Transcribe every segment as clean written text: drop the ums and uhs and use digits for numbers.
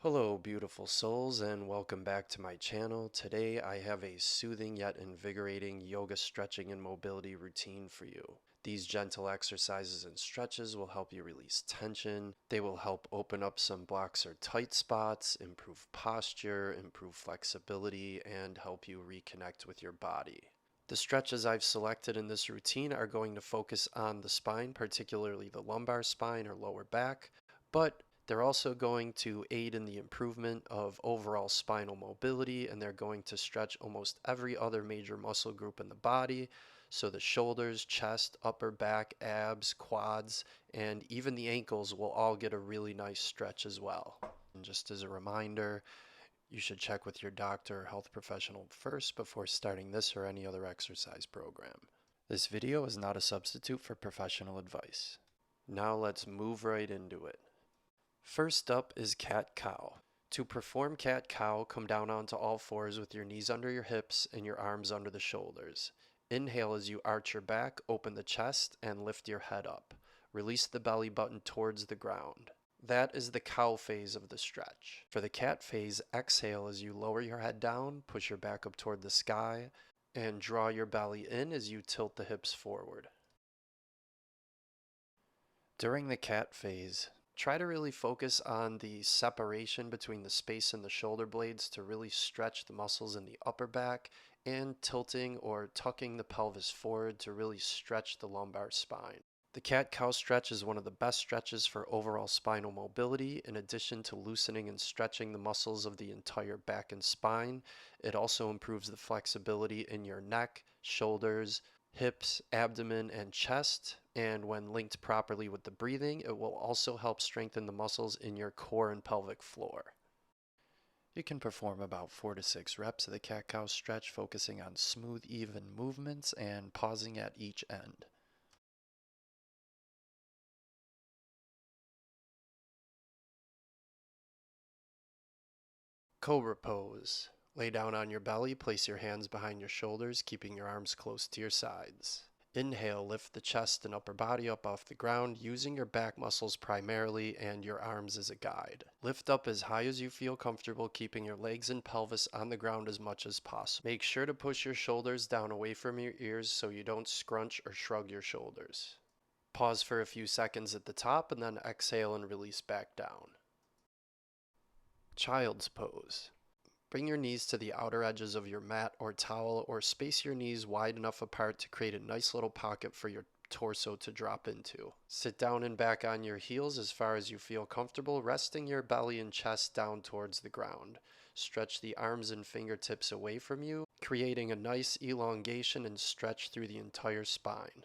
Hello beautiful souls and welcome back to my channel. Today I have a soothing yet invigorating yoga stretching and mobility routine for you. These gentle exercises and stretches will help you release tension. They will help open up some blocks or tight spots, improve posture, improve flexibility, and help you reconnect with your body. The stretches I've selected in this routine are going to focus on the spine, particularly the lumbar spine or lower back, but they're also going to aid in the improvement of overall spinal mobility, and they're going to stretch almost every other major muscle group in the body. So the shoulders, chest, upper back, abs, quads, and even the ankles will all get a really nice stretch as well. And just as a reminder, you should check with your doctor or health professional first before starting this or any other exercise program. This video is not a substitute for professional advice. Now let's move right into it. First up is cat-cow. To perform cat-cow, come down onto all fours with your knees under your hips and your arms under the shoulders. Inhale as you arch your back, open the chest, and lift your head up. Release the belly button towards the ground. That is the cow phase of the stretch. For the cat phase, exhale as you lower your head down, push your back up toward the sky, and draw your belly in as you tilt the hips forward. During the cat phase, try to really focus on the separation between the space in the shoulder blades to really stretch the muscles in the upper back, and tilting or tucking the pelvis forward to really stretch the lumbar spine. The cat-cow stretch is one of the best stretches for overall spinal mobility. In addition to loosening and stretching the muscles of the entire back and spine, it also improves the flexibility in your neck, shoulders, hips, abdomen, and chest, and when linked properly with the breathing, it will also help strengthen the muscles in your core and pelvic floor. You can perform about 4 to 6 reps of the cat-cow stretch, focusing on smooth, even movements and pausing at each end. Cobra Pose. Lay down on your belly, place your hands behind your shoulders, keeping your arms close to your sides. Inhale, lift the chest and upper body up off the ground, using your back muscles primarily and your arms as a guide. Lift up as high as you feel comfortable, keeping your legs and pelvis on the ground as much as possible. Make sure to push your shoulders down away from your ears so you don't scrunch or shrug your shoulders. Pause for a few seconds at the top and then exhale and release back down. Child's Pose. Bring your knees to the outer edges of your mat or towel, or space your knees wide enough apart to create a nice little pocket for your torso to drop into. Sit down and back on your heels as far as you feel comfortable, resting your belly and chest down towards the ground. Stretch the arms and fingertips away from you, creating a nice elongation and stretch through the entire spine.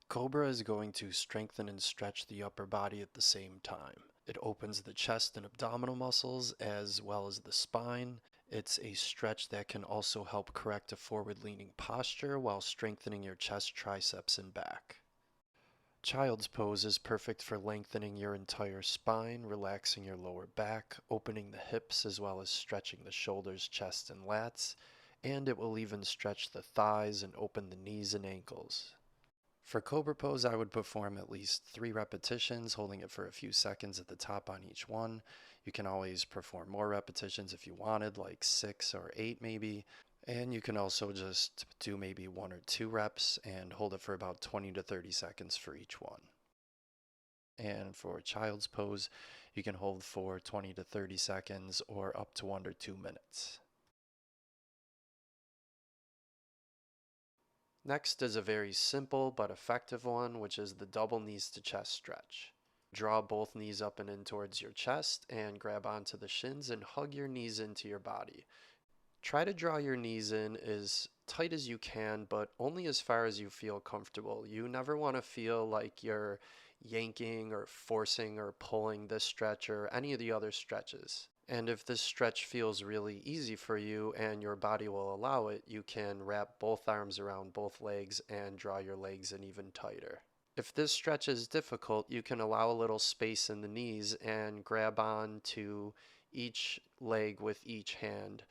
Cobra is going to strengthen and stretch the upper body at the same time. It opens the chest and abdominal muscles as well as the spine. It's a stretch that can also help correct a forward-leaning posture while strengthening your chest, triceps, and back. Child's Pose is perfect for lengthening your entire spine, relaxing your lower back, opening the hips as well as stretching the shoulders, chest, and lats, and it will even stretch the thighs and open the knees and ankles. For Cobra Pose, I would perform at least 3 repetitions, holding it for a few seconds at the top on each one. You can always perform more repetitions if you wanted, like 6 or 8 maybe. And you can also just do maybe 1 or 2 reps and hold it for about 20 to 30 seconds for each one. And for Child's Pose, you can hold for 20 to 30 seconds or up to 1 or 2 minutes. Next is a very simple but effective one, which is the double knees to chest stretch. Draw both knees up and in towards your chest and grab onto the shins and hug your knees into your body. Try to draw your knees in as tight as you can, but only as far as you feel comfortable. You never want to feel like you're yanking or forcing or pulling this stretch or any of the other stretches. And if this stretch feels really easy for you and your body will allow it, you can wrap both arms around both legs and draw your legs in even tighter. If this stretch is difficult, you can allow a little space in the knees and grab on to each leg with each hand.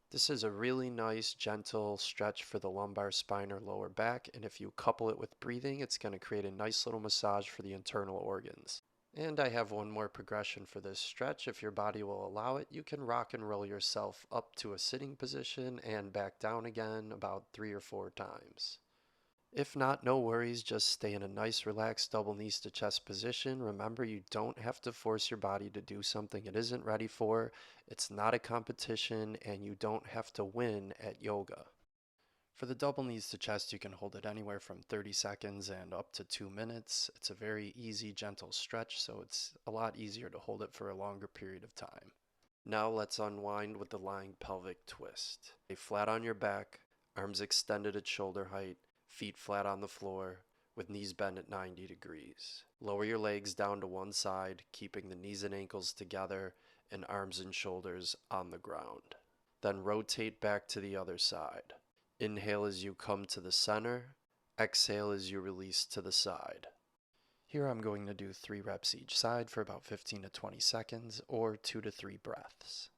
This is a really nice, gentle stretch for the lumbar spine or lower back, and if you couple it with breathing, it's going to create a nice little massage for the internal organs. And I have one more progression for this stretch. If your body will allow it, you can rock and roll yourself up to a sitting position and back down again about 3 or 4 times. If not, no worries, just stay in a nice relaxed double knees to chest position. Remember, you don't have to force your body to do something it isn't ready for. It's not a competition, and you don't have to win at yoga. For the double knees to chest, you can hold it anywhere from 30 seconds and up to 2 minutes. It's a very easy, gentle stretch, so it's a lot easier to hold it for a longer period of time. Now let's unwind with the lying pelvic twist. Lay flat on your back, arms extended at shoulder height, feet flat on the floor, with knees bent at 90 degrees. Lower your legs down to one side, keeping the knees and ankles together and arms and shoulders on the ground. Then rotate back to the other side. Inhale as you come to the center. Exhale as you release to the side. Here I'm going to do 3 reps each side for about 15 to 20 seconds or 2 to 3 breaths.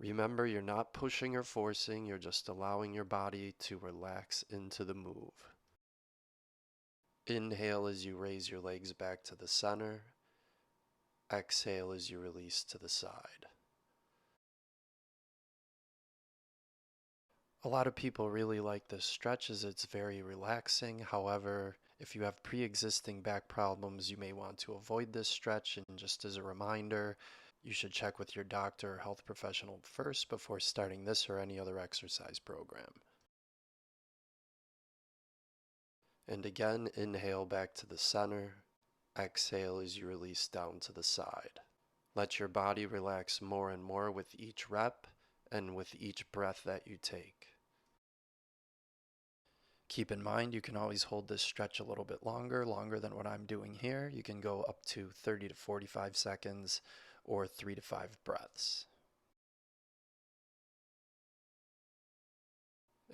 Remember, you're not pushing or forcing, you're just allowing your body to relax into the move. Inhale as you raise your legs back to the center. Exhale as you release to the side. A lot of people really like this stretch as it's very relaxing. However, if you have pre-existing back problems, you may want to avoid this stretch. And just as a reminder, you should check with your doctor or health professional first before starting this or any other exercise program. And again, inhale back to the center. Exhale as you release down to the side. Let your body relax more and more with each rep and with each breath that you take. Keep in mind, you can always hold this stretch a little bit longer than what I'm doing here. You can go up to 30 to 45 seconds or 3 to 5 breaths.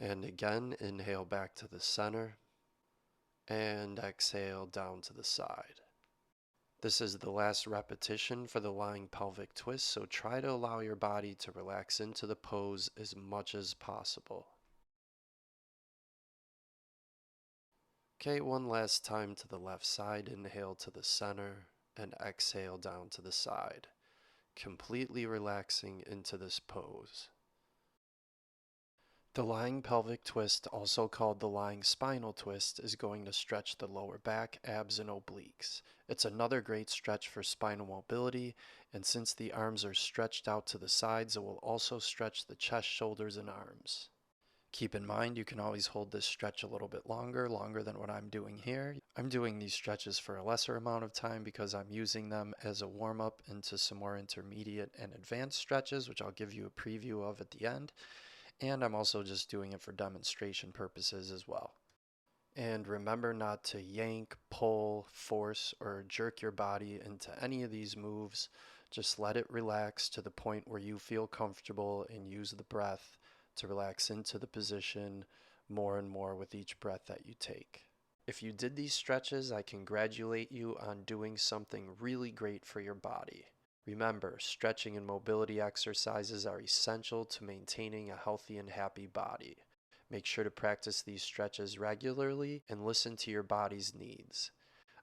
And again, inhale back to the center and exhale down to the side. This is the last repetition for the lying pelvic twist, so try to allow your body to relax into the pose as much as possible. Okay, one last time to the left side. Inhale to the center and exhale down to the side, completely relaxing into this pose. The lying pelvic twist, also called the lying spinal twist, is going to stretch the lower back, abs, and obliques. It's another great stretch for spinal mobility, and since the arms are stretched out to the sides, it will also stretch the chest, shoulders, and arms. Keep in mind, you can always hold this stretch a little bit longer than what I'm doing here. I'm doing these stretches for a lesser amount of time because I'm using them as a warm-up into some more intermediate and advanced stretches, which I'll give you a preview of at the end. And I'm also just doing it for demonstration purposes as well. And remember not to yank, pull, force, or jerk your body into any of these moves. Just let it relax to the point where you feel comfortable and use the breath to relax into the position more and more with each breath that you take. If you did these stretches, I congratulate you on doing something really great for your body. Remember, stretching and mobility exercises are essential to maintaining a healthy and happy body. Make sure to practice these stretches regularly and listen to your body's needs.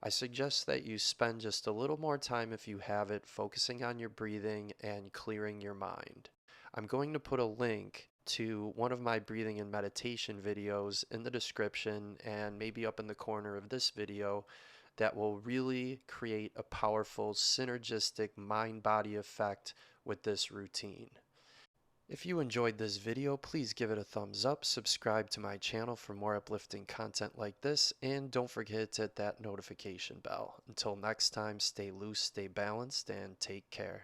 I suggest that you spend just a little more time, if you have it, focusing on your breathing and clearing your mind. I'm going to put a link to one of my breathing and meditation videos in the description and maybe up in the corner of this video that will really create a powerful synergistic mind-body effect with this routine. If you enjoyed this video, please give it a thumbs up, subscribe to my channel for more uplifting content like this, and don't forget to hit that notification bell. Until next time, stay loose, stay balanced, and take care.